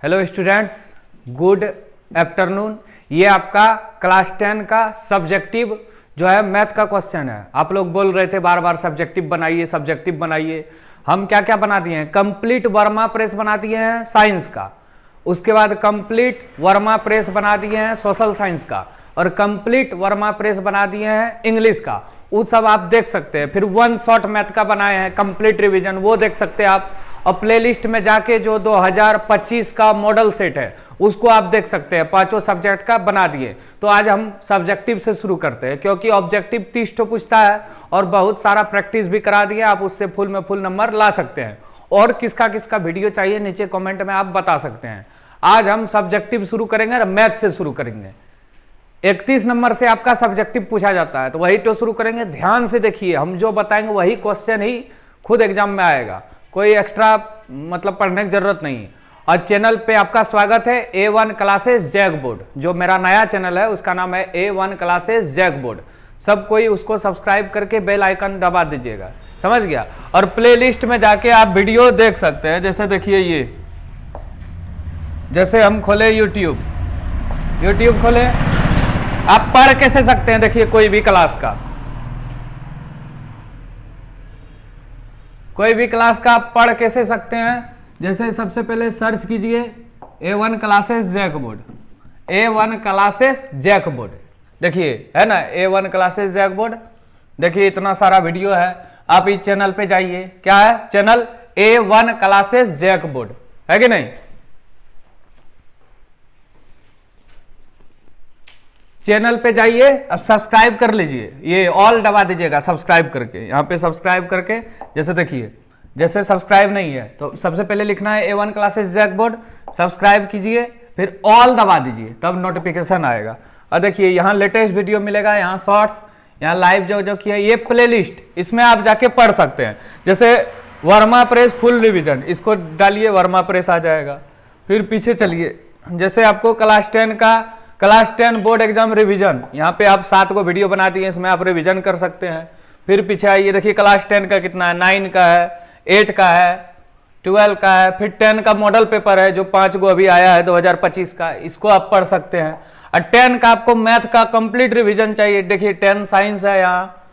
Hello students, good afternoon. ये आपका class 10 का सब्जेक्टिव जो है मैथ का क्वेश्चन है। आप लोग बोल रहे थे बार बार सब्जेक्टिव बनाइए, सब्जेक्टिव बनाइए। हम क्या क्या बना दिए हैं, कंप्लीट वर्मा प्रेस बना दिए हैं साइंस का, उसके बाद कंप्लीट वर्मा प्रेस बना दिए हैं सोशल साइंस का, और कंप्लीट वर्मा प्रेस बना दिए हैं इंग्लिश का। वो सब आप देख सकते हैं। फिर वन शॉट मैथ का बनाए हैं कंप्लीट रिवीजन, वो देख सकते हैं आप। और प्लेलिस्ट में जाके जो 2025 का मॉडल सेट है उसको आप देख सकते हैं, पांचों सब्जेक्ट का बना दिए। तो आज हम सब्जेक्टिव से शुरू करते हैं, क्योंकि ऑब्जेक्टिव 30 तो पूछता है और बहुत सारा प्रैक्टिस भी करा दिया, आप उससे फुल में फुल नंबर ला सकते हैं। और किसका किसका वीडियो चाहिए नीचे कमेंट में आप बता सकते हैं। आज हम सब्जेक्टिव शुरू करेंगे और मैथ से शुरू करेंगे। 31 नंबर से आपका सब्जेक्टिव पूछा जाता है, तो वही तो शुरू करेंगे। ध्यान से देखिए, हम जो बताएंगे वही क्वेश्चन ही खुद एग्जाम में आएगा, कोई एक्स्ट्रा मतलब पढ़ने की जरूरत नहीं है। और चैनल पे आपका स्वागत है A1 क्लासेस जैक बोर्ड, जो मेरा नया चैनल है उसका नाम है A1 क्लासेस जैक बोर्ड। सब कोई उसको सब्सक्राइब करके बेल आइकन दबा दीजिएगा, समझ गया। और प्लेलिस्ट में जाके आप वीडियो देख सकते हैं। जैसे देखिए, ये जैसे हम खोले यूट्यूब खोले, आप पढ़ कैसे सकते हैं। देखिए, कोई भी क्लास का आप पढ़ कैसे सकते हैं। जैसे सबसे पहले सर्च कीजिए A1 classes JAC board, A1 classes JAC board. देखिए है ना A1 क्लासेस जैक बोर्ड। देखिए इतना सारा वीडियो है। आप इस चैनल पे जाइए, क्या है channel A1 classes JAC board, है कि नहीं। चैनल पे जाइए और सब्सक्राइब कर लीजिए, ये ऑल दबा दीजिएगा सब्सक्राइब करके। यहाँ पे सब्सक्राइब करके, जैसे देखिए, जैसे सब्सक्राइब नहीं है तो सबसे पहले लिखना है A1 classes JAC board, subscribe कीजिए, फिर ऑल दबा दीजिए, तब नोटिफिकेशन आएगा। और देखिए यहाँ लेटेस्ट वीडियो मिलेगा, यहाँ शॉर्ट्स, यहाँ लाइव जो किया, ये प्ले लिस्ट, इसमें आप जाके पढ़ सकते हैं। जैसे वर्मा प्रेस फुल रिविजन, इसको डालिए, वर्मा प्रेस आ जाएगा। फिर पीछे चलिए, जैसे आपको क्लास 10 बोर्ड एग्जाम रिवीजन, यहाँ पे आप 7 को वीडियो बना दिए, इसमें आप रिवीजन कर सकते हैं। फिर पीछे आइए, देखिए क्लास 10 का कितना है, 9 का है, 8 का है, 12 का है। फिर 10 का मॉडल पेपर है जो 5 को अभी आया है 2025 का, इसको आप पढ़ सकते हैं। और 10 का आपको मैथ का कंप्लीट रिवीजन चाहिए। देखिए 10 साइंस है, यहाँ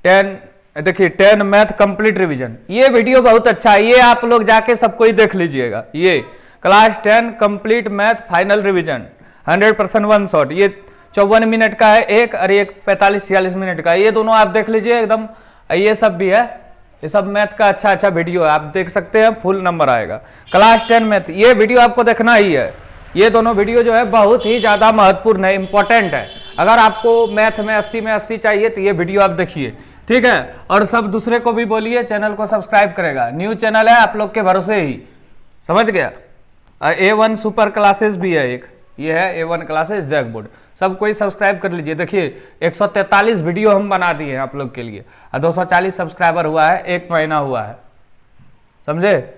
10, देखिए 10 मैथ कंप्लीट रिवीजन। ये वीडियो बहुत अच्छा है, ये आप लोग जाके सब कोई देख लीजिएगा। ये class 10 complete math final revision 100% one shot, ये 54 मिनट का है एक, और एक 45-46 मिनट का है। ये दोनों आप देख लीजिए एकदम। ये सब भी है, ये सब मैथ का अच्छा वीडियो है, आप देख सकते हैं, फुल नंबर आएगा। क्लास 10 मैथ, ये वीडियो आपको देखना ही है। ये दोनों वीडियो जो है बहुत ही ज्यादा महत्वपूर्ण है, इंपॉर्टेंट है। अगर आपको मैथ में 80 में 80 चाहिए तो ये वीडियो आप देखिए, ठीक है। और सब दूसरे को भी बोलिए चैनल को सब्सक्राइब करेगा, न्यू चैनल है आप लोग के भरोसे ही, समझ गया। A1 सुपर क्लासेस भी है एक, ये है A1 क्लासेस जैक बोर्ड, सब कोई सब्सक्राइब कर लीजिए। देखिए 143 वीडियो हम बना दिए हैं आप लोग के लिए, और 240 सब्सक्राइबर हुआ है, 1 महीना हुआ है, समझे।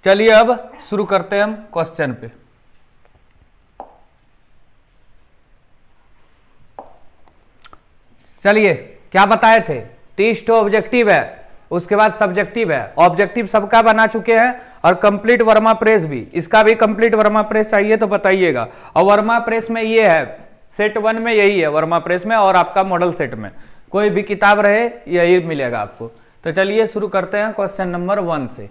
चलिए अब शुरू करते हैं हम क्वेश्चन पे। चलिए, क्या बताए थे, 30 तो ऑब्जेक्टिव है, उसके बाद सब्जेक्टिव है। ऑब्जेक्टिव सबका बना चुके हैं, और कंप्लीट वर्मा प्रेस भी, इसका भी कंप्लीट वर्मा प्रेस चाहिए तो बताइएगा। और वर्मा प्रेस में ये है, सेट 1 में यही है वर्मा प्रेस में, और आपका मॉडल सेट में कोई भी किताब रहे यही मिलेगा आपको। तो चलिए शुरू करते हैं क्वेश्चन नंबर 1 से।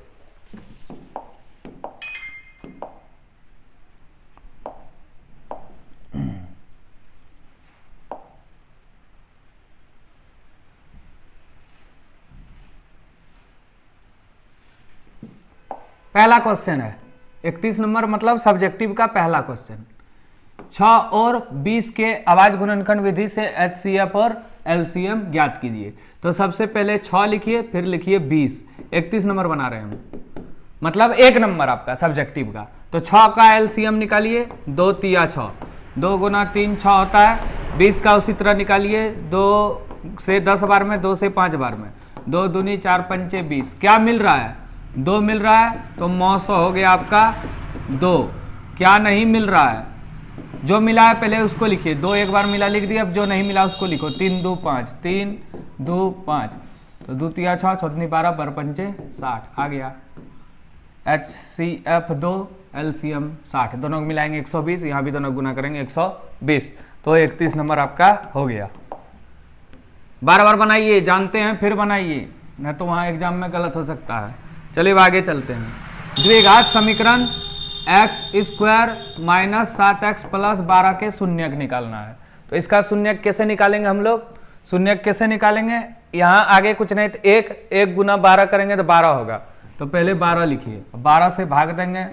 पहला क्वेश्चन है 31 नंबर, मतलब सब्जेक्टिव का पहला क्वेश्चन। 6 और 20 के आवाज गुणनखंड विधि से HCF और LCM ज्ञात कीजिए। तो सबसे पहले 6 लिखिए, फिर लिखिए 20। 31 नंबर बना रहे हैं हम, मतलब 1 नंबर आपका सब्जेक्टिव का। तो 6 का LCM निकालिए, 2 तिया 6, 2 गुना 3 6 होता है। 20 का उसी तरह निकालिए, 2 से 10 बार में, 2 से 5 बार में, 2 दूनी 4 पंचे 20। क्या मिल रहा है, 2 मिल रहा है, तो 900 हो गया आपका 2। क्या नहीं मिल रहा है, जो मिला है पहले उसको लिखिए, 2 एक बार मिला लिख दिया, अब जो नहीं मिला उसको लिखो। 3 2 5, 3 2 5, तो 2 तिया 6, 6 12 बर पंचे 60 आ गया। HCF2 LCM 60, दोनों को मिलाएंगे 120, यहाँ भी दोनों गुना करेंगे 120, तो 31 नंबर आपका हो गया। बार बार बनाइए, जानते हैं फिर बनाइए, नहीं तो वहाँ एग्जाम में गलत हो सकता है। चलिए अब आगे चलते हैं। द्विघात समीकरण x² माइनस 7x प्लस 12 के शून्यक निकालना है। तो इसका शून्यक कैसे निकालेंगे हम लोग? शून्यक कैसे निकालेंगे? यहाँ आगे कुछ नहीं, तो एक गुना 12 करेंगे तो 12 होगा। तो पहले 12 लिखिए, 12 से भाग देंगे,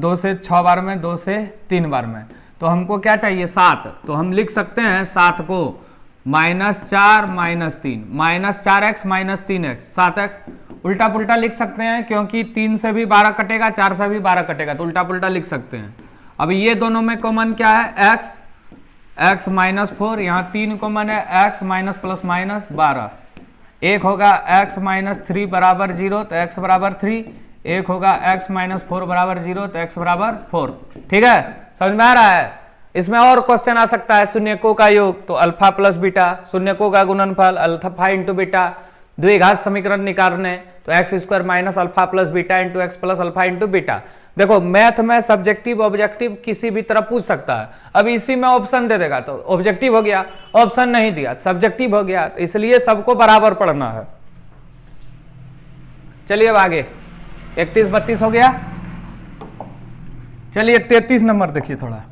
2 से 6 बार में, 2 से 3 बार में। तो हमको क्या चाहिए? 7। तो हम लिख सकते हैं 7 को -4 -3 -4x -3x 7x उल्टा पुल्टा लिख सकते हैं, क्योंकि 3 से भी 12 कटेगा, 4 से भी 12 कटेगा, तो उल्टा पुल्टा लिख सकते हैं। अब ये दोनों में कॉमन क्या है? x -4, यहाँ 3 कॉमन है, x माइनस प्लस माइनस 12, एक होगा x -3 बराबर 0, तो x बराबर 3, एक होगा x -4 बराबर 0, तो x बराबर 4। ठीक है, समझ में आ रहा है? इसमें और क्वेश्चन आ सकता है, शून्यकों का योग तो अल्फा प्लस बीटा, शून्यकों का गुणनफल अल्फा इंटू बीटा, द्विघात समीकरण निकालने तो x² minus alpha plus beta into x plus alpha into beta. देखो मैथ में सब्जेक्टिव ऑब्जेक्टिव किसी भी तरह पूछ सकता है। अब इसी में ऑप्शन दे देगा तो ऑब्जेक्टिव हो गया, ऑप्शन नहीं दिया सब्जेक्टिव हो गया, तो इसलिए सबको बराबर पढ़ना है। चलिए अब आगे 31 32 हो गया। चलिए 33 नंबर देखिए थोड़ा।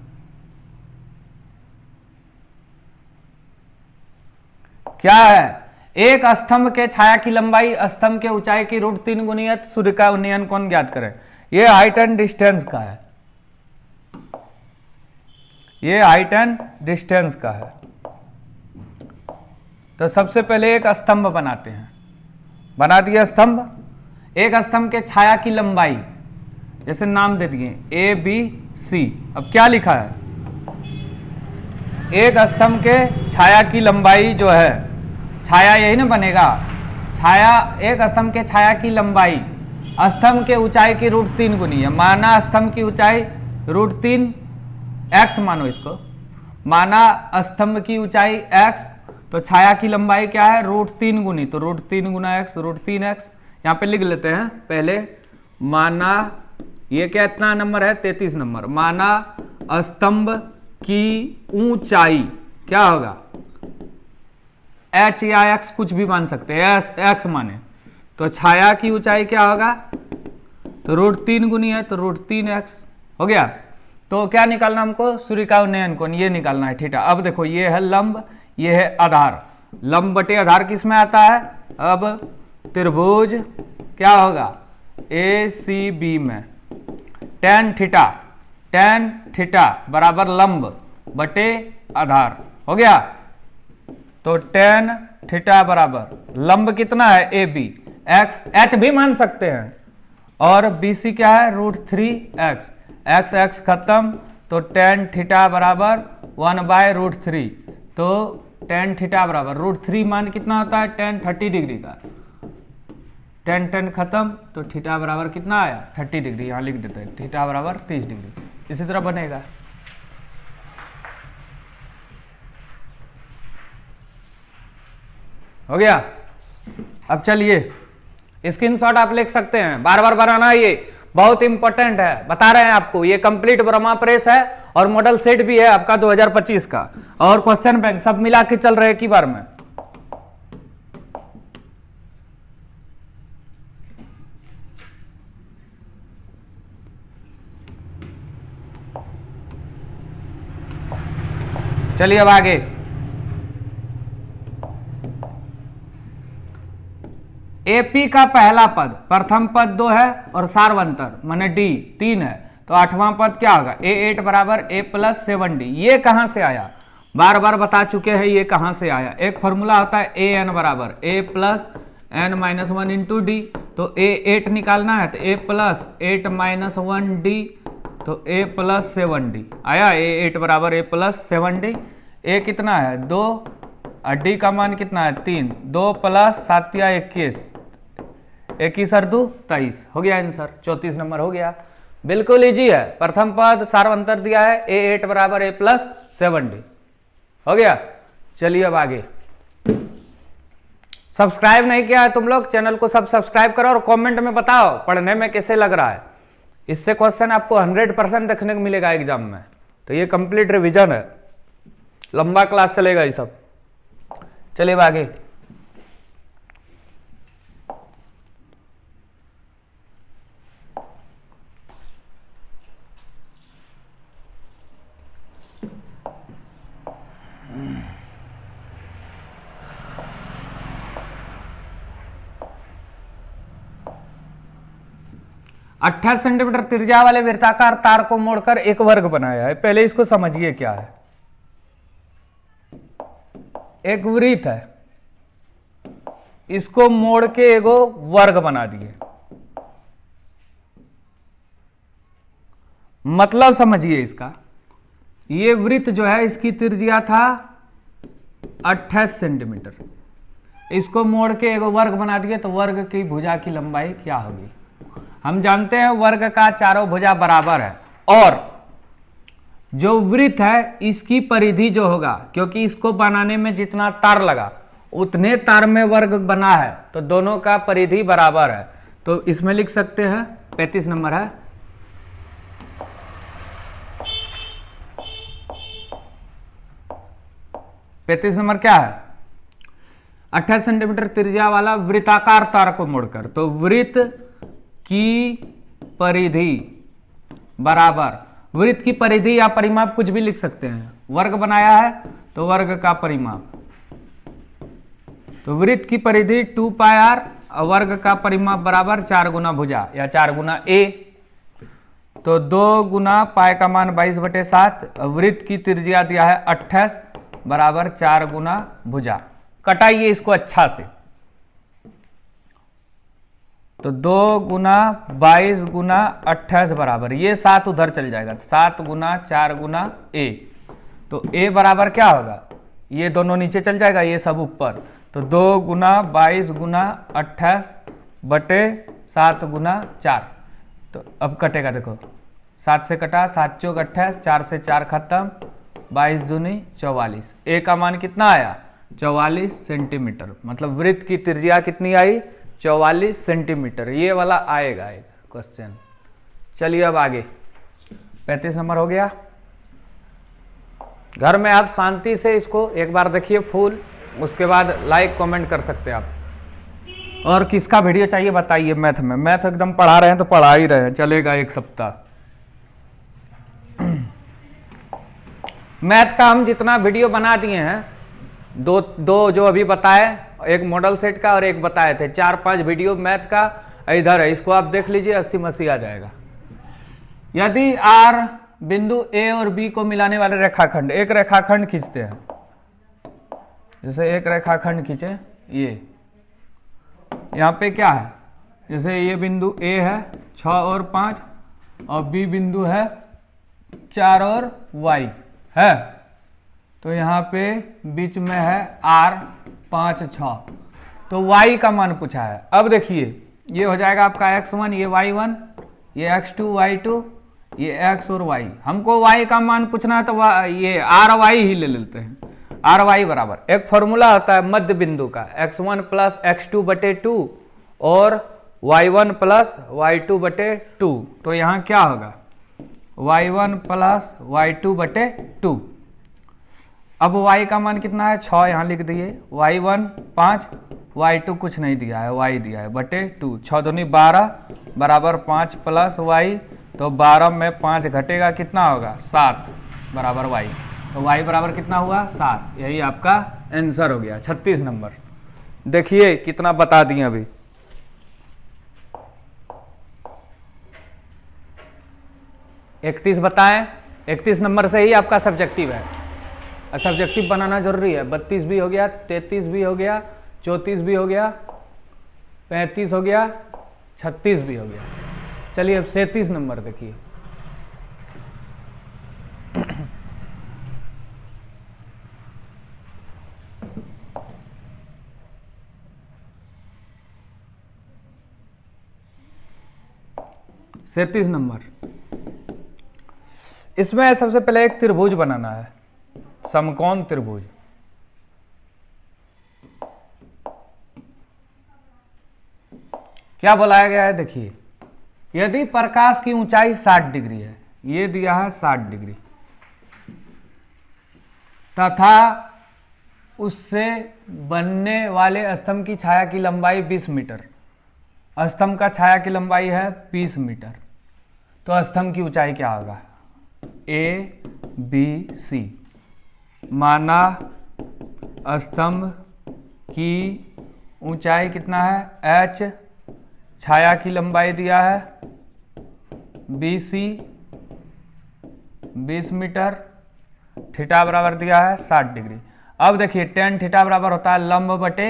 क्या है? एक स्तंभ के छाया की लंबाई स्तंभ के ऊंचाई की √3 गुणित सूर्य का उन्नयन कोण ज्ञात करें। ये हाइट एंड डिस्टेंस का है, ये हाइट एंड डिस्टेंस का है। तो सबसे पहले एक स्तंभ बनाते हैं, बना दिया स्तंभ। एक स्तंभ के छाया की लंबाई, जैसे नाम दे दिए ABC। अब क्या लिखा है? एक स्तंभ के छाया की लंबाई जो है, छाया यही ना बनेगा, छाया एक स्तंभ के छाया की लंबाई स्तंभ के ऊंचाई की √3 गुनी है। माना स्तंभ की ऊंचाई √3 x, मानो इसको, माना स्तंभ की ऊंचाई x, तो छाया की लंबाई क्या है? √3 गुनी, तो √3 गुना x, √3x। यहाँ पे लिख लेते हैं पहले। माना ये क्या इतना नंबर है? 33 नंबर। माना स्तंभ की ऊंचाई क्या होगा? h या x कुछ भी मान सकते हैं, x माने, तो छाया की ऊंचाई क्या होगा? तो √3 गुनी है, तो √3x हो गया। तो क्या निकालना हमको? सूर्य का उन्नयन कोण, ये निकालना है थीटा। अब देखो ये है लंब, ये है आधार, लंब बटे आधार किस में आता है? अब त्रिभुज क्या होगा? ACB में tan थीटा बराबर लंब बटे आधार हो गया। तो tan थीटा बराबर लंब कितना है? AB, h भी मान सकते हैं, और BC क्या है? √3x, x खत्म, तो tan थीटा बराबर 1/√3। तो tan थीटा बराबर √3 मान कितना होता है? tan 30 डिग्री का, tan खत्म, तो थीटा बराबर कितना आया? 30 डिग्री। यहाँ लिख देते हैं थीटा बराबर 30 डिग्री। इसी तरह बनेगा। हो गया। अब चलिए स्क्रीनशॉट आप लिख सकते हैं, बार बार बनाना, ये बहुत इंपॉर्टेंट है, बता रहे हैं आपको। ये कंप्लीट ब्रह्मा प्रेस है और मॉडल सेट भी है आपका 2025 का, और क्वेश्चन बैंक सब मिला के चल रहे की बार में। चलिए अब आगे। AP का पहला पद, प्रथम पद 2 है और सार्वंतर माने D 3 है, तो 8वां पद क्या होगा? A8 बराबर A + 7D। ये कहां से आया? बार बार बता चुके हैं ये कहां से आया। एक फॉर्मूला होता है AN बराबर A + n-1 इंटू D। तो A8 निकालना है तो A + 8 - 1D, तो A + 7D आया। A8 बराबर A + 7D। A कितना है? 2, और D का मान कितना है? 3। 2 + 7 या 21, 21 और 2 23 हो गया आंसर। 34 नंबर हो गया, बिल्कुल इजी है। प्रथम पद सार्वंतर दिया है, A8 बराबर A + 7D हो गया। चलिए अब आगे सब्सक्राइब नहीं किया है तुम लोग, चैनल को सब सब्सक्राइब करो और कमेंट में बताओ पढ़ने में कैसे लग रहा है। इससे क्वेश्चन आपको 100% देखने को मिलेगा एग्जाम में। तो ये कंप्लीट रिवीजन है, लंबा क्लास चलेगा ये सब। चलिए आगे। अट्ठाईस सेंटीमीटर त्रिज्या वाले वृत्ताकार तार को मोड़कर एक वर्ग बनाया है। पहले इसको समझिए क्या है। एक वृत्त है, इसको मोड़ के एगो वर्ग बना दिए। मतलब समझिए इसका, ये वृत्त जो है इसकी त्रिज्या था 28 सेंटीमीटर, इसको मोड़ के एगो वर्ग बना दिए। तो वर्ग की भुजा की लंबाई क्या होगी? हम जानते हैं वर्ग का चारों भुजा बराबर है, और जो वृत्त है इसकी परिधि जो होगा, क्योंकि इसको बनाने में जितना तार लगा उतने तार में वर्ग बना है, तो दोनों का परिधि बराबर है। तो इसमें लिख सकते हैं 35 नंबर है। पैंतीस नंबर क्या है? 28 सेंटीमीटर त्रिज्या वाला वृत्ताकार तार को मोड़कर, तो वृत्त की परिधि बराबर, वृत्त की परिधि या परिमाप कुछ भी लिख सकते हैं। वर्ग बनाया है तो वर्ग का परिमाप, तो वृत्त की परिधि 2 पाई r और वर्ग का परिमाप बराबर 4 गुना भुजा या 4 गुना a। तो 2 गुना पाई का मान 22/7, वृत्त की त्रिज्या दिया है 28 बराबर 4 गुना भुजा। कटाइए इसको अच्छा से, तो 2 गुना 22 गुना 28 बराबर, ये 7 उधर चल जाएगा, 7 गुना 4 गुना a। तो a बराबर क्या होगा? ये दोनों नीचे चल जाएगा, ये सब ऊपर। तो 2 गुना 22 गुना 28 बटे 7 गुना 4। तो अब कटेगा, देखो 7 से कटा, 7 चौक 28, 4 से 4 खत्म, 22 दूनी 44। a का मान कितना आया? 44 सेंटीमीटर। मतलब वृत्त की त्रिज्या कितनी आई? 44 सेंटीमीटर। ये वाला आएगा एक क्वेश्चन। चलिए अब आगे, 35 नंबर हो गया। घर में आप शांति से इसको एक बार देखिए फुल, उसके बाद लाइक कमेंट कर सकते हैं आप। और किसका वीडियो चाहिए बताइए। मैथ में, मैथ एकदम पढ़ा रहे हैं तो पढ़ा ही रहे हैं, चलेगा एक सप्ताह। मैथ का हम जितना वीडियो बना दिए हैं, दो जो अभी बताए, एक मॉडल सेट का और एक बताए थे, 4-5 वीडियो मैथ का इधर है, इसको आप देख लीजिए, 80-80 आ जाएगा। यदि R बिंदु A और B को मिलाने वाले रेखाखंड, एक रेखाखंड खींचते हैं, जैसे एक रेखाखंड खींचे, ये यहाँ पे क्या है, जैसे ये बिंदु A है 6 और 5 और B बिंदु है 4 और Y है, तो यहाँ पे बीच में है R 5 6, तो y का मान पूछा है। अब देखिए ये हो जाएगा आपका x1, ये y1, ये x2 y2, ये x और y। हमको y का मान पूछना है तो ये r y ही ले लेते हैं। r y बराबर, एक फॉर्मूला होता है मध्य बिंदु का, x1 प्लस x2 बटे 2 और y1 प्लस y2 बटे 2। तो यहाँ क्या होगा? y1 प्लस y2 बटे 2। अब y का मान कितना है? 6 यहाँ लिख दिए, y1 5, y2 कुछ नहीं दिया है, y दिया है बटे 2। 6 दूनी 12 बराबर 5 प्लस y, तो 12 में 5 घटेगा, कितना होगा? 7 बराबर y। तो y बराबर कितना हुआ? 7। यही आपका आंसर हो गया 36 नंबर। देखिए कितना बता दिए अभी। इकतीस बताएं, 31 नंबर से ही आपका सब्जेक्टिव है। सब्जेक्टिव बनाना जरूरी है। 32 भी हो गया, 33 भी हो गया, 34 भी हो गया, 35 हो गया, 36 भी हो गया। चलिए अब 37 नंबर देखिए। सैंतीस नंबर, इसमें सबसे पहले एक त्रिभुज बनाना है, समकोण त्रिभुज। क्या बोलाया गया है, देखिए यदि प्रकाश की ऊंचाई 60 डिग्री है, ये दिया है 60 डिग्री, तथा उससे बनने वाले स्तंभ की छाया की लंबाई 20 मीटर, स्तंभ का छाया की लंबाई है 20 मीटर, तो स्तंभ की ऊंचाई क्या होगा, ए बी सी। माना स्तंभ की ऊंचाई कितना है, एच, छाया की लंबाई दिया है बी सी 20 मीटर, थीटा बराबर दिया है 60 डिग्री। अब देखिए टेन थीटा बराबर होता है लंब बटे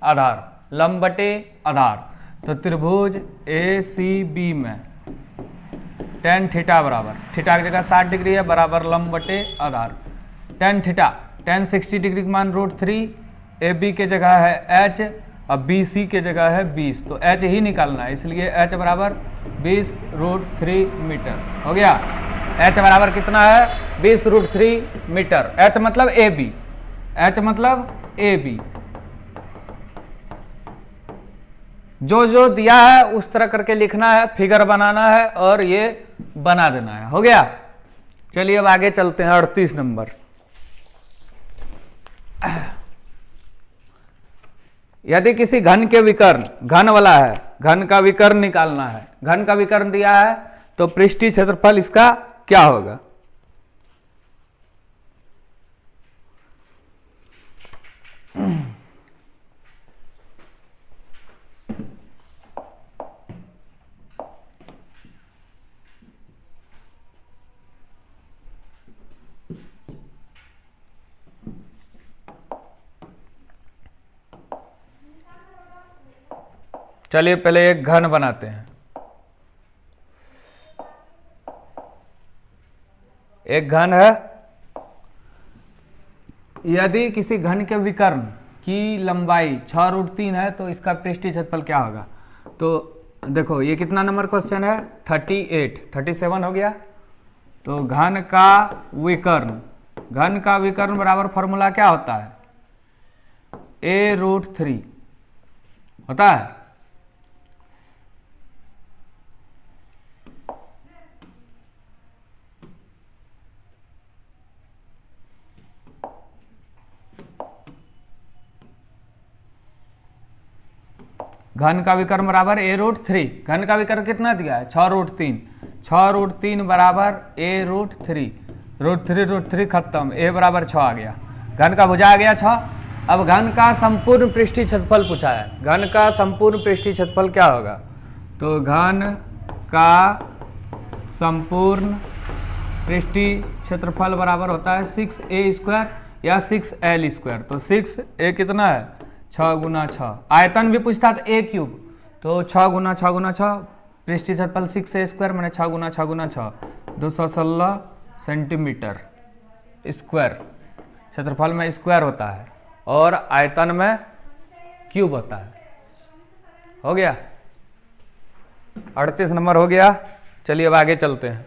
आधार, लंब बटे आधार, तो त्रिभुज ए सी बी में टेन थीटा बराबर, थीटा की जगह 60 डिग्री है, बराबर लंब बटे आधार, टेन थीटा, टेन 60 डिग्री का मान √3, ए बी के जगह है एच, अब बी सी के जगह है 20, तो एच ही निकालना है, इसलिए एच बराबर 20√3 मीटर हो गया। एच बराबर कितना है, 20√3 मीटर। एच मतलब ए बी, एच मतलब ए बी, जो जो दिया है उस तरह करके लिखना है, फिगर बनाना है और ये बना देना है, हो गया। चलिए अब आगे चलते हैं 38 नंबर। यदि किसी घन के विकर्ण, घन वाला है, घन का विकर्ण निकालना है, घन का विकर्ण दिया है, तो पृष्ठीय क्षेत्रफल इसका क्या होगा, चलिए पहले एक घन बनाते हैं। एक घन है, यदि किसी घन के विकर्ण की लंबाई 6√3 है तो इसका पृष्ठीय क्षेत्रफल क्या होगा। तो देखो ये कितना नंबर क्वेश्चन है, 37 हो गया। तो घन का विकर्ण, घन का विकर्ण बराबर फॉर्मूला क्या होता है, a√3 होता है। घन का विकर्ण बराबर a√3, घन का विकर्ण कितना दिया है 6√3, 6√3 बराबर a√3, √3 खत्म, a बराबर 6 आ गया, घन का भुजा आ गया 6। अब घन का संपूर्ण पृष्ठीय क्षेत्रफल पूछा है, घन का संपूर्ण पृष्ठीय क्षेत्रफल क्या होगा, तो घन का संपूर्ण पृष्ठीय क्षेत्रफल बराबर होता है 6a² या 6l²। तो 6a कितना है 6 × 6, आयतन भी पूछता था a³, तो 6 × 6 × 6, पृष्ठीय क्षेत्रफल 6a² मैंने 6 × 6 × 6 216 सेंटीमीटर स्क्वायर, क्षेत्रफल में स्क्वायर होता है और आयतन में क्यूब होता है, हो गया। 38 नंबर हो गया। चलिए अब आगे चलते हैं।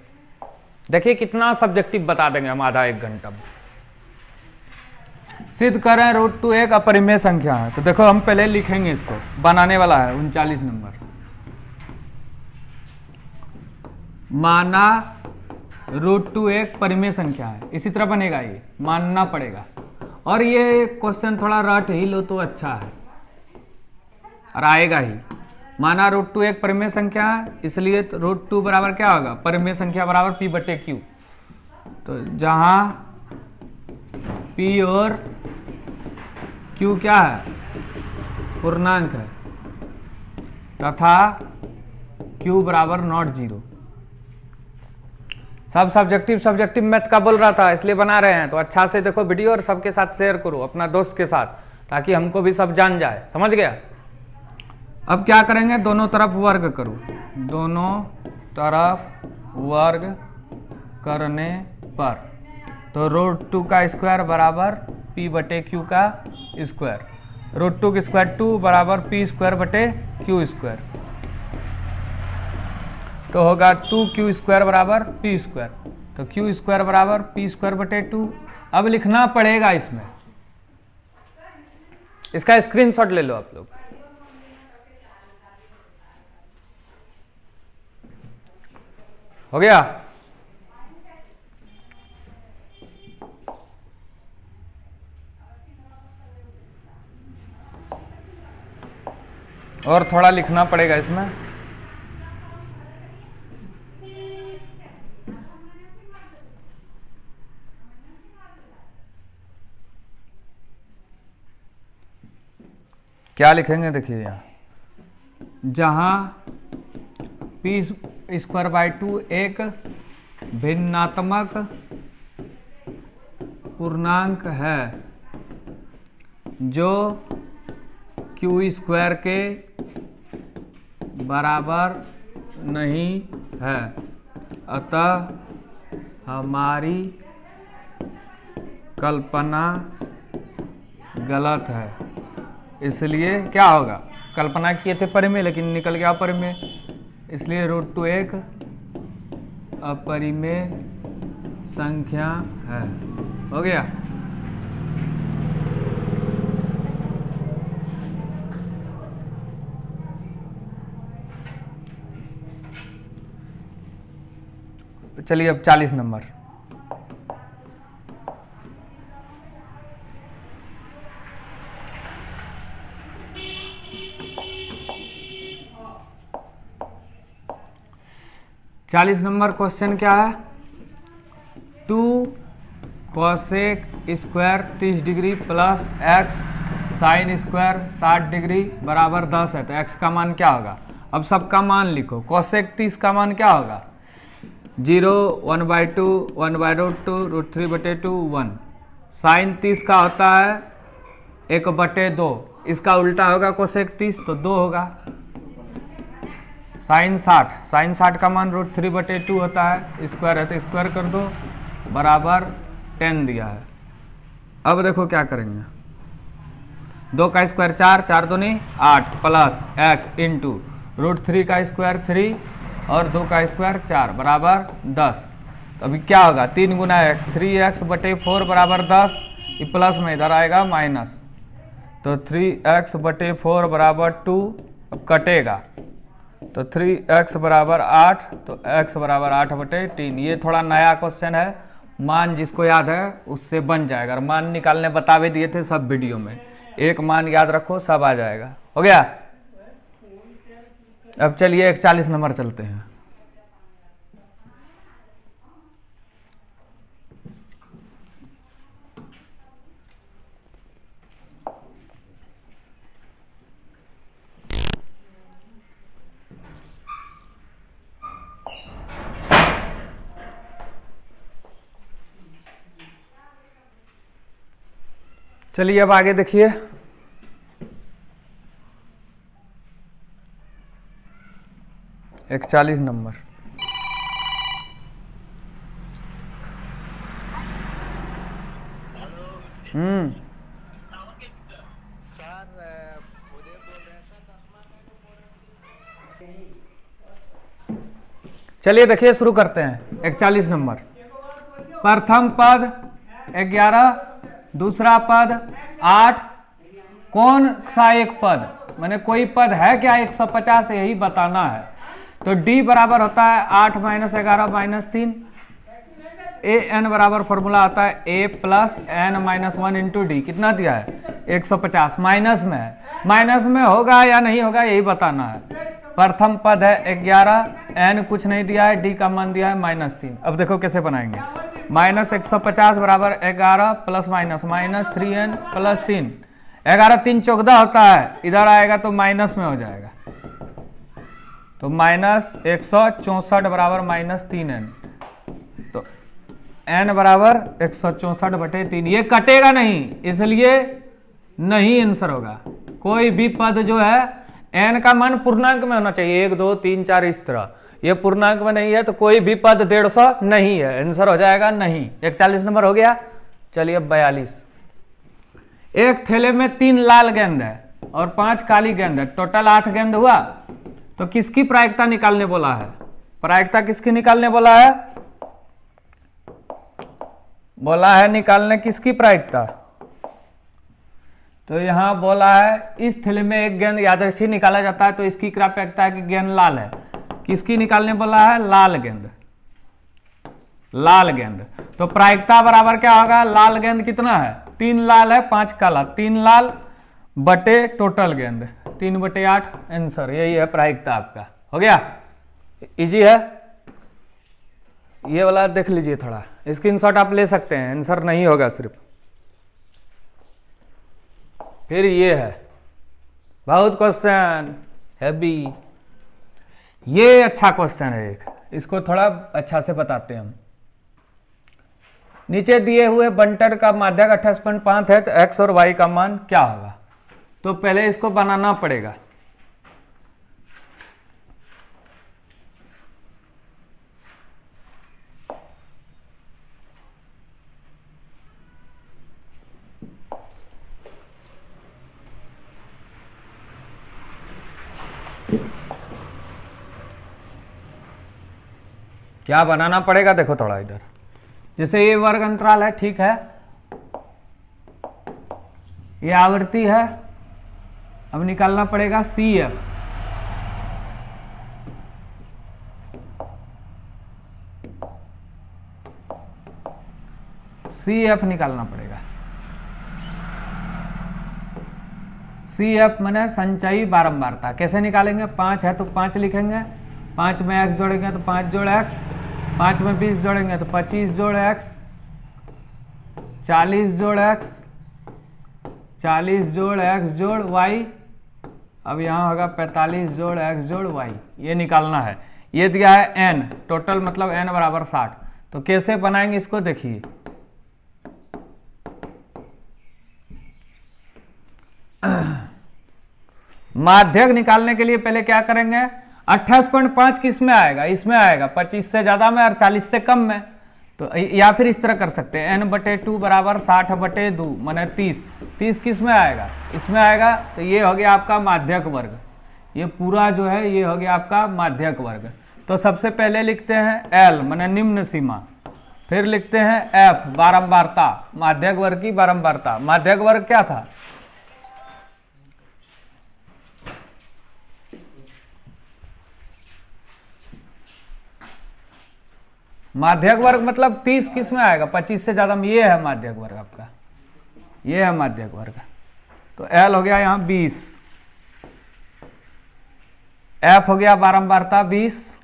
देखिए कितना सब्जेक्टिव बता देंगे हम आधा एक घंटा में। सिद्ध करें √2 एक अपरिमेय संख्या है। तो देखो हम पहले लिखेंगे, इसको बनाने वाला है 39 नंबर। माना √2 एक परिमेय संख्या है, इसी तरह बनेगा, ये मानना पड़ेगा। और ये क्वेश्चन थोड़ा रट ही लो तो अच्छा है और आएगा ही। माना √2 एक परिमेय संख्या है, इसलिए तो √2 बराबर क्या होगा, परिमेय संख्या बराबर p/q। तो जहां p और q क्या है, पूर्णांक है, तथा q बराबर नॉट 0। सब सब्जेक्टिव मैथ का बोल रहा था, इसलिए बना रहे हैं। तो अच्छा से देखो वीडियो और सबके साथ शेयर करो, अपना दोस्त के साथ, ताकि हमको भी सब जान जाए, समझ गया। अब क्या करेंगे, दोनों तरफ वर्ग करो, दोनों तरफ वर्ग करने पर तो √2 का स्क्वायर बराबर p/q का स्क्वायर, √2 का स्क्वायर 2 बराबर p²/q², तो होगा 2q² बराबर p²। तो q² बराबर p²/2। अब लिखना पड़ेगा इसमें, इसका स्क्रीनशॉट ले लो आप लोग। हो गया। और थोड़ा लिखना पड़ेगा इसमें। क्या लिखेंगे देखिए यहाँ, जहां पी स्क्वायर बाई 2 एक भिन्नात्मक पूर्णांक है जो क्यू स्क्वायर के बराबर नहीं है, अतः हमारी कल्पना गलत है। इसलिए क्या होगा, कल्पना किए थे परिमेय लेकिन निकल गया अपरिमेय, इसलिए √2 एक अपरिमेय संख्या है। हो गया। चलिए अब 40 नंबर। चालीस नंबर क्वेश्चन क्या है, 2 cosec square 30 degree plus x sine square 60 degree बराबर 10 है, तो x का मान क्या होगा। अब सबका मान लिखो। कोसेक 30 का मान क्या होगा, 0, 1/2, 1/√2, √3/2, 1। साइन 30 का होता है 1/2, इसका उल्टा होगा कोसेक 30, तो 2 होगा। साइन 60 का मान √3/2 होता है, स्क्वायर है तो स्क्वायर कर दो, बराबर 10 दिया है। अब देखो क्या करेंगे, 2 का स्क्वायर 4, 4 दूनी 8 प्लस x इंटू √3 का स्क्वायर 3 और 2 का स्क्वायर 4 बराबर 10। तो अभी क्या होगा, 3 गुना x, 3x/4 बराबर 10, ये प्लस में इधर आएगा माइनस, तो 3x/4 बराबर 2। अब कटेगा तो 3x बराबर 8, तो x बराबर 8/3। ये थोड़ा नया क्वेश्चन है, मान जिसको याद है उससे बन जाएगा। मान निकालने बतावे दिए थे सब वीडियो में, एक मान याद रखो सब आ जाएगा। हो गया। अब चलिए 41 नंबर चलते हैं। चलिए अब आगे देखिए, एक 40 नंबर। चलिए देखिए शुरू करते हैं। 41 नंबर, प्रथम पद 11, दूसरा पद 8, कौन सा एक पद, माने कोई पद है क्या 150, यही बताना है। तो d बराबर होता है 8 - 11 - 3, ए एन बराबर फॉर्मूला आता है a + n - 1 × d। कितना दिया है 150, माइनस में है, माइनस में होगा या नहीं होगा यही बताना है। प्रथम पद है 11, n कुछ नहीं दिया है, d का मान दिया है -3। अब देखो कैसे बनाएंगे, -150 बराबर 11 + -3n + 3, 11 3 14 होता है, इधर आएगा तो माइनस में हो जाएगा, तो -164 बराबर -3n, तो n बराबर 164/3। ये कटेगा नहीं इसलिए नहीं आंसर होगा। कोई भी पद जो है n का मान पूर्णांक में होना चाहिए, 1 2 3 4 इस तरह, ये पूर्णांक में नहीं है तो कोई भी पद 150 नहीं है, आंसर हो जाएगा नहीं। 41 नंबर हो गया। चलिए अब 42, एक थैले में 3 लाल गेंद है और 5 काली गेंद है, टोटल 8 गेंद हुआ, तो किसकी प्रायिकता निकालने बोला है। प्रायिकता किसकी निकालने बोला है, बोला है निकालने किसकी प्रायिकता। तो यहां बोला है इस थैले में एक गेंद यादृच्छिक निकाला जाता है, तो इसकी क्या प्रायिकता है कि गेंद लाल है। किसकी निकालने बोला है, लाल गेंद। लाल गेंद। तो प्रायिकता बराबर क्या होगा, लाल गेंद कितना है, 3 लाल है 5 काला, 3 लाल बटे टोटल गेंद 3/8 आंसर। यही है प्रायिकता आपका। हो गया, इजी है। ये वाला देख लीजिए, थोड़ा स्क्रीनशॉट आप ले सकते हैं, आंसर नहीं होगा सिर्फ। फिर ये है बहुत क्वेश्चन हैवी, ये अच्छा क्वेश्चन है एक, इसको थोड़ा अच्छा से बताते हैं हम। नीचे दिए हुए बंटर का माध्यक 28.5 है, एक्स और वाई का मान क्या होगा। तो पहले इसको बनाना पड़ेगा। क्या बनाना पड़ेगा, देखो थोड़ा इधर, जैसे ये वर्ग अंतराल है, ठीक है, ये आवृत्ति है, अब निकालना पड़ेगा CF। CF निकालना पड़ेगा। CF माने संचयी बारंबारता। कैसे निकालेंगे, 5 है तो 5 लिखेंगे, 5 में x जोड़ेंगे तो 5 जोड़ x, 5 में 20 जोड़ेंगे तो 25 जोड़ x, 40 जोड़ x, 40 जोड़ x जोड़ y, अब यहाँ होगा 45 जोड़ x जोड़ y। ये निकालना है। ये दिया है n, टोटल मतलब n बराबर 60। तो कैसे बनाएंगे इसको देखिए, माध्यक निकालने के लिए पहले क्या करेंगे, 28.5 किस में आएगा, इसमें आएगा, 25 से ज्यादा में और 40 से कम में। तो या फिर इस तरह कर सकते हैं, n/2 बराबर 60/2 माने 30। 30 किस में आएगा, इसमें आएगा। तो ये हो गया आपका माध्यक वर्ग, ये पूरा जो है ये हो गया आपका माध्यक वर्ग। तो सबसे पहले लिखते हैं L माने निम्न सीमा, फिर लिखते हैं F बारंबारता, माध्यक वर्ग की बारंबारता। माध्यक वर्ग क्या था, माध्यक वर्ग मतलब 30 किस में आएगा, 25 से ज्यादा में। ये है माध्यक वर्ग आपका, ये है माध्यक वर्ग। तो L हो गया यहाँ 20, F हो गया बारंबारता 20,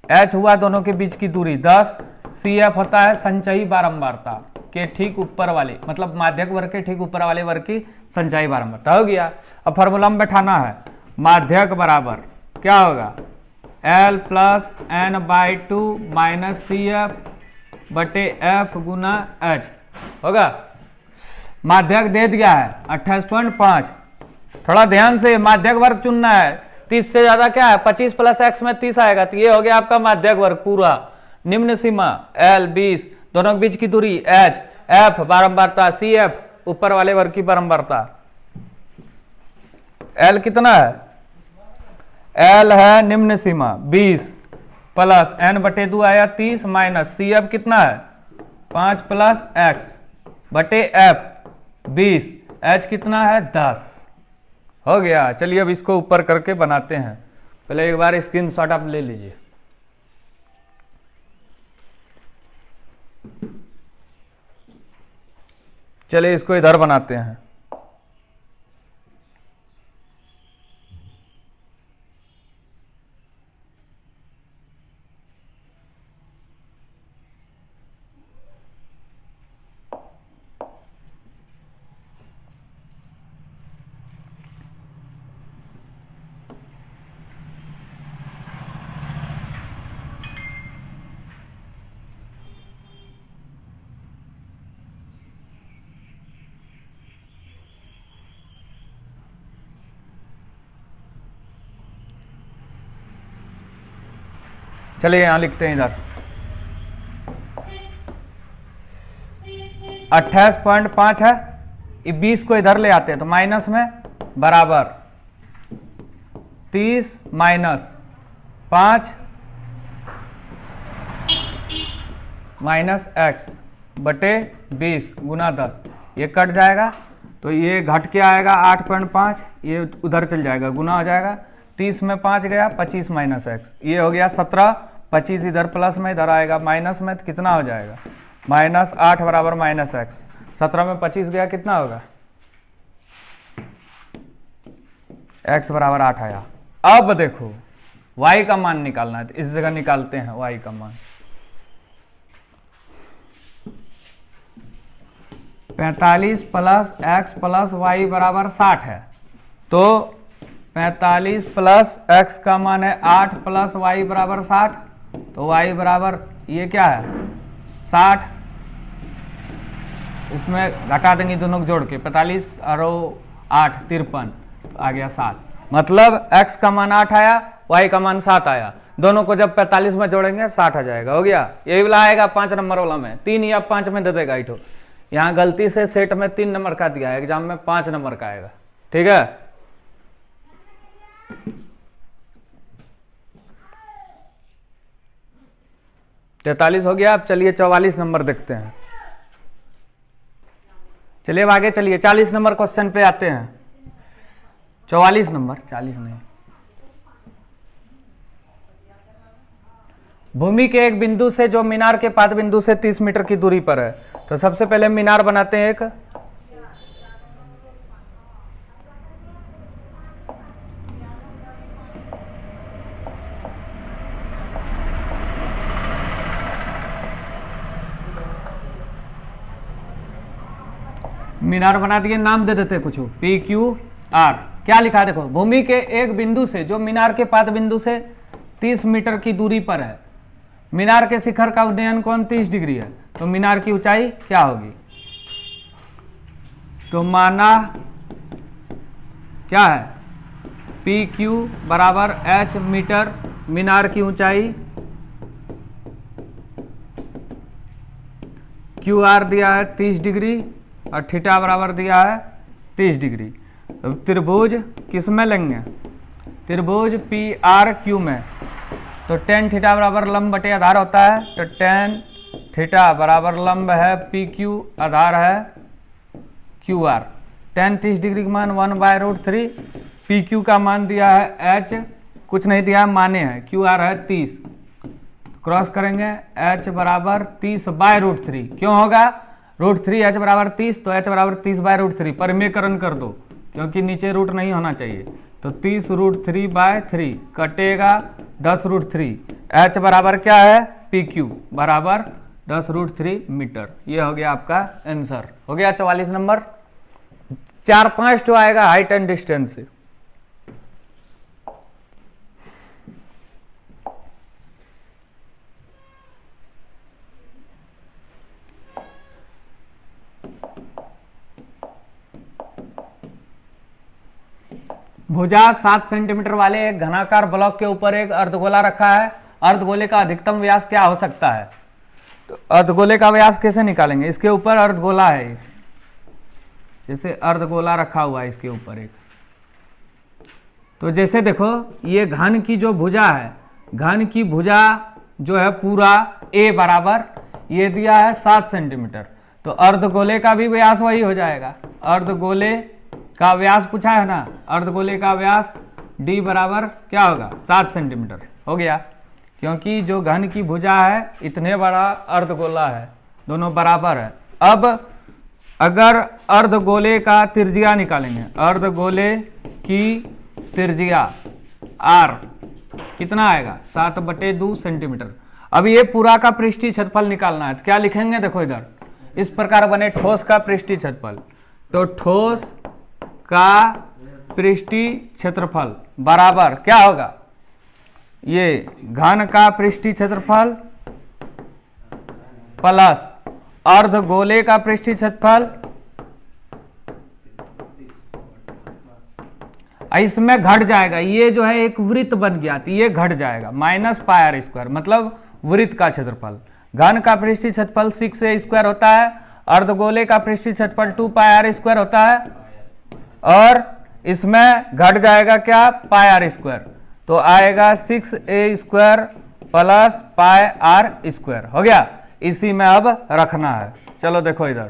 H हुआ दोनों के बीच की दूरी 10, CF होता है संचयी बारंबारता के ठीक ऊपर वाले, मतलब माध्यक वर्ग के ठीक ऊपर वाले वर्ग की संचयी बारंबारता। हो गया। अब फॉर्मूला में बैठाना है, माध्यक बराबर क्या होगा, L + n/2 - CF/F गुना H होगा। माध्यक दे दिया है 28.5। थोड़ा ध्यान से माध्यक वर्ग चुनना है, 30 से ज्यादा क्या है, 25 + x में 30 आएगा, तो ये हो गया आपका माध्यक वर्ग पूरा। निम्न सीमा L 20, दोनों के बीच की दूरी H, F बारंबारता, CF ऊपर वाले वर्ग की बारंबारता। L कितना है, L है निम्न सीमा 20 प्लस n/2 आया 30 माइनस CF कितना है 5 + x/F 20, H कितना है 10। हो गया। चलिए अब इसको ऊपर करके बनाते हैं। पहले एक बार स्क्रीनशॉट आप ले लीजिए। चलिए इसको इधर बनाते हैं। चलिए यहां लिखते हैं, इधर 28.5 है, 20 को इधर ले आते हैं तो माइनस में बराबर 30 माइनस 5 माइनस x बटे 20 गुना 10, ये कट जाएगा तो ये घट के आएगा 8.5, ये उधर चल जाएगा, गुना हो जाएगा, 30 में 5 गया 25 माइनस x, ये हो गया 25 इधर प्लस में, इधर आएगा माइनस में, तो कितना हो जाएगा -8 बराबर -x। 17 में 25 गया, कितना होगा x बराबर 8 आया। अब देखो y का मान निकालना है, तो इस जगह निकालते हैं y का मान। 45 प्लस x प्लस y बराबर 60 है, तो 45 प्लस x का मान है 8 प्लस y बराबर 60, तो y बराबर ये क्या है 60, इसमें घटा देंगे दोनों को जोड़ के, 45 और 8 53, तो आ गया 7। मतलब x का मान 8 आया, y का मान 7 आया, दोनों को जब 45 में जोड़ेंगे 60 आ जाएगा। हो गया, यही वाला आएगा 5 नंबर वाला में, 3 या 5 में दे देगा इठो। यहाँ गलती से सेट में 3 नंबर का दिया है, एग्जाम में 5 नंबर का आएगा। ठीक है, तैतालीस हो गया। अब चलिए 44 नंबर देखते हैं। चलिए अब आगे चलिए 40 नंबर क्वेश्चन पे आते हैं। 44 नंबर, 40 नहीं। भूमि के एक बिंदु से जो मीनार के पाद बिंदु से 30 मीटर की दूरी पर है, तो सबसे पहले मीनार बनाते हैं एक। मीनार बना दिए, नाम दे देते कुछ PQR। क्या लिखा है देखो, भूमि के एक बिंदु से जो मीनार के पाद बिंदु से 30 मीटर की दूरी पर है, मीनार के शिखर का उन्नयन कोण 30 डिग्री है, तो मीनार की ऊंचाई क्या होगी। तो माना क्या है PQ बराबर H मीटर, मीनार की ऊंचाई QR दिया है 30 डिग्री और थीटा बराबर दिया है 30 डिग्री। अब त्रिभुज किस में लेंगे, त्रिभुज PRQ में, तो tan थीटा बराबर लंब बटे आधार होता है, तो tan थीटा बराबर लंब है PQ, आधार है QR। tan 30 डिग्री का मान 1/√3, PQ का मान दिया है H, कुछ नहीं दिया है, माने है, QR है 30, क्रॉस करेंगे H बराबर 30/√3, क्यों होगा √3, H बराबर 30, तो H बराबर 30/√3, परिमेयकरण कर दो क्योंकि नीचे रूट नहीं होना चाहिए, तो 30√3/3 कटेगा 10√3, H बराबर क्या है PQ बराबर 10√3 मीटर। ये हो गया आपका आंसर। हो गया 44 नंबर। 4-5 तो आएगा हाइट एंड डिस्टेंस से। भुजा 7 सेंटीमीटर वाले एक घनाकार ब्लॉक के ऊपर एक अर्धगोला रखा है। अर्धगोले का अधिकतम व्यास क्या हो सकता है। तो अर्धगोले का व्यास कैसे निकालेंगे, इसके ऊपर अर्धगोला है, जैसे अर्धगोला रखा हुआ है इसके ऊपर एक, तो जैसे देखो ये घन की जो भुजा है, घन की भुजा जो है पूरा A बराबर ये दिया है 7 सेंटीमीटर, तो अर्धगोले का भी व्यास वही हो जाएगा। अर्धगोले का व्यास पूछा है ना, अर्धगोले का व्यास D बराबर क्या होगा 7 सेंटीमीटर। हो गया, क्योंकि जो घन की भुजा है इतने बड़ा अर्धगोला है, दोनों बराबर है। अब अगर अर्धगोले का त्रिज्या निकालेंगे, अर्धगोले की त्रिज्या R कितना आएगा 7/2 सेंटीमीटर। अब ये पूरा का पृष्ठीय क्षेत्रफल निकालना है, तो क्या लिखेंगे देखो इधर, इस प्रकार बने ठोस का पृष्ठीय क्षेत्रफल, तो ठोस का पृष्ठीय क्षेत्रफल बराबर क्या होगा, ये घन का पृष्ठीय क्षेत्रफल प्लस अर्धगोले का पृष्ठीय क्षेत्रफल, इसमें घट जाएगा, ये जो है एक वृत्त बन गया तो ये घट जाएगा -πr², मतलब वृत्त का क्षेत्रफल। घन का पृष्ठीय क्षेत्रफल 6a² होता है, अर्धगोले का पृष्ठीय क्षेत्रफल 2πr² होता है, और इसमें घट जाएगा क्या πr², तो आएगा 6a² प्लस πr²। हो गया, इसी में अब रखना है। चलो देखो इधर,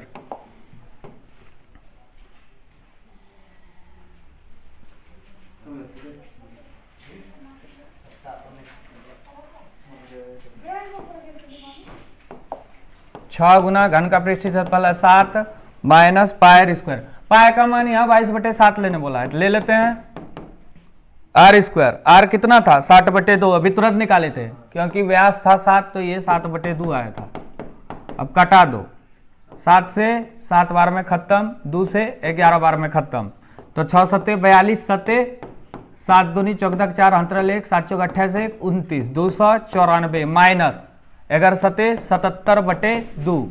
6 गुना घन का पृष्ठीय क्षेत्रफल है 7 माइनस पाई स्क्वायर। पाई का मान यहाँ 22/7 लेने बोला है, तो ले लेते हैं आर स्क्वायर। आर कितना था 60/2, अभी तुरंत निकाले थे क्योंकि व्यास था 7 तो ये 7/2 आया था। अब कटा दो, 7 से 7 बार में खत्म, 2 से 11 बार में खत्म, तो 6 सत्ते 42 सत्ते 7 दूनी 14 4 अंतरल 1 7 चौक 28 1 29 294 माइनस 11 सत्ते 77/2,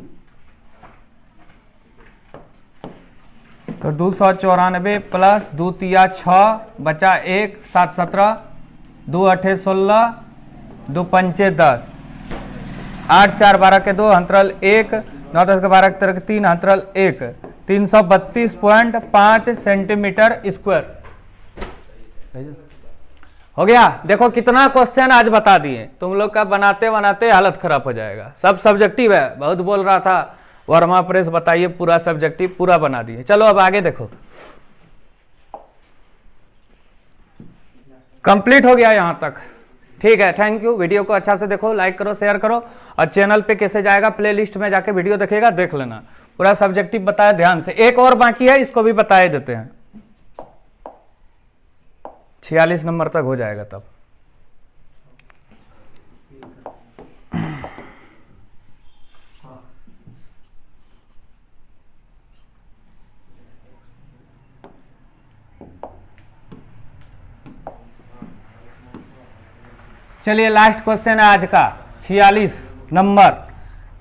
तो 294 प्लस 2 तिया 6 बचा 1 7 17 2 8 16 2 पंचे 10 8 4 12 के 2 अंतराल 1 9 10 के 12 के 3 अंतराल 1 332.5 सेंटीमीटर स्क्वायर हो गया। देखो कितना क्वेश्चन आज बता दिए, तुम लोग का बनाते बनाते हालत खराब हो जाएगा। सब सब्जेक्टिव है, बहुत बोल रहा था वर्मा प्रेस बताइए पूरा सब्जेक्टिव, पूरा बना दिए। चलो अब आगे देखो, कंप्लीट हो गया यहां तक, ठीक है। Thank you. वीडियो को अच्छा से देखो, लाइक करो, शेयर करो, और चैनल पे कैसे जाएगा प्लेलिस्ट में जाके वीडियो देखेगा, देख लेना। पूरा सब्जेक्टिव बताया ध्यान से। एक और बाकी है, इसको भी बता देते हैं, 46 नंबर तक हो जाएगा तब। चलिए लास्ट क्वेश्चन है आज का, 46 नंबर।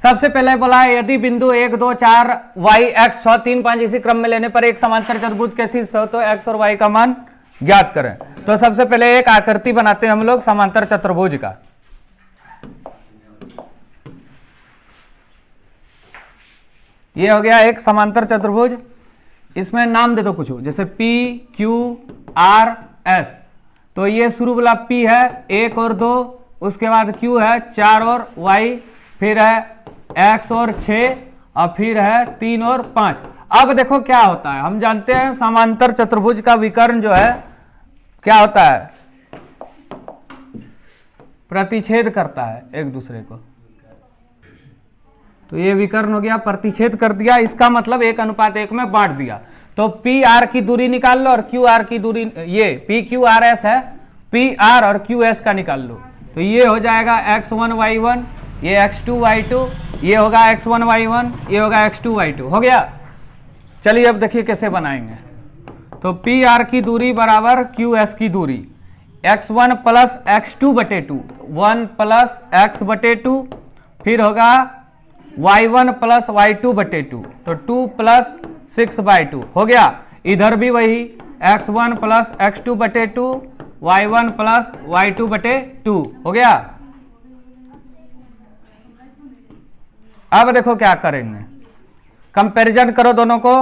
सबसे पहले बोला है यदि बिंदु 1 2 4 y x 6 3 5 इसी क्रम में लेने पर एक समांतर चतुर्भुज के शीर्ष हो तो x और y का मान ज्ञात करें। तो सबसे पहले एक आकृति बनाते हैं हम लोग समांतर चतुर्भुज का। ये हो गया एक समांतर चतुर्भुज, इसमें नाम दे दो कुछ, जैसे P Q R S। तो ये शुरू वाला P है 1 और 2, उसके बाद Q है 4 और Y, फिर है X और 6, और फिर है 3 और 5। अब देखो क्या होता है, हम जानते हैं समांतर चतुर्भुज का विकर्ण जो है क्या होता है, प्रतिच्छेद करता है एक दूसरे को। तो ये विकर्ण हो गया, प्रतिच्छेद कर दिया, इसका मतलब 1:1 में बांट दिया। तो पी आर की दूरी निकाल लो और क्यू आर की दूरी, ये पी क्यू आर एस है, पी आर और क्यू एस का निकाल लो। तो ये हो जाएगा x1 y1, ये x2 y2, ये होगा x1 y1, ये होगा x2 y2। हो गया। चलिए अब देखिए कैसे बनाएंगे। तो पी आर की दूरी बराबर क्यू एस की दूरी, x1 plus x2/2, 1 plus x/2, फिर होगा y1 प्लस y2/2, तो 2 प्लस 6/2। हो गया। इधर भी वही x1 plus x2/2, y1 plus y2/2। हो गया। अब देखो क्या करेंगे, कंपैरिजन करो दोनों को।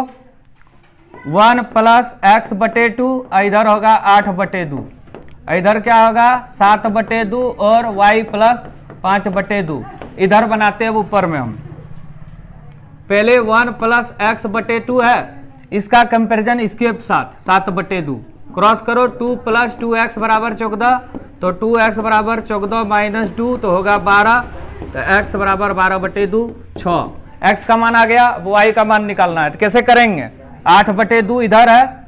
1 प्लस x/2, इधर होगा 8/2, इधर क्या होगा 7/2 और y प्लस 5/2। इधर बनाते हैं ऊपर में हम, पहले 1 प्लस x/2 है, इसका कंपैरिजन इसके साथ 7/2, क्रॉस करो। 2 प्लस 2x बराबर 14, तो 2x बराबर 14 माइनस 2 तो होगा 12, तो x बराबर 12/2 6। x का मान आ गया, अब y का मान निकालना है। तो कैसे करेंगे, 8/2 इधर है,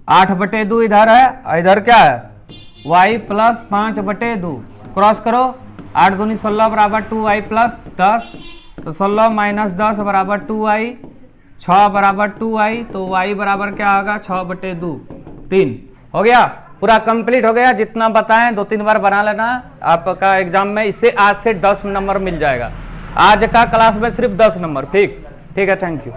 आठ बटे 2 इधर है, इधर क्या है y प्लस 5/2, क्रॉस करो। 8 दूनी 16 बराबर 2y प्लस 10, तो 16 माइनस 10 बराबर 2y, 6 बराबर 2y, तो y बराबर क्या होगा 6/2 3। हो गया, पूरा कंप्लीट हो गया। जितना बताएं 2-3 बार बना लेना, आपका एग्जाम में इससे आज से 10 नंबर मिल जाएगा। आज का क्लास में सिर्फ 10 नंबर फिक्स, ठीक है। Thank you.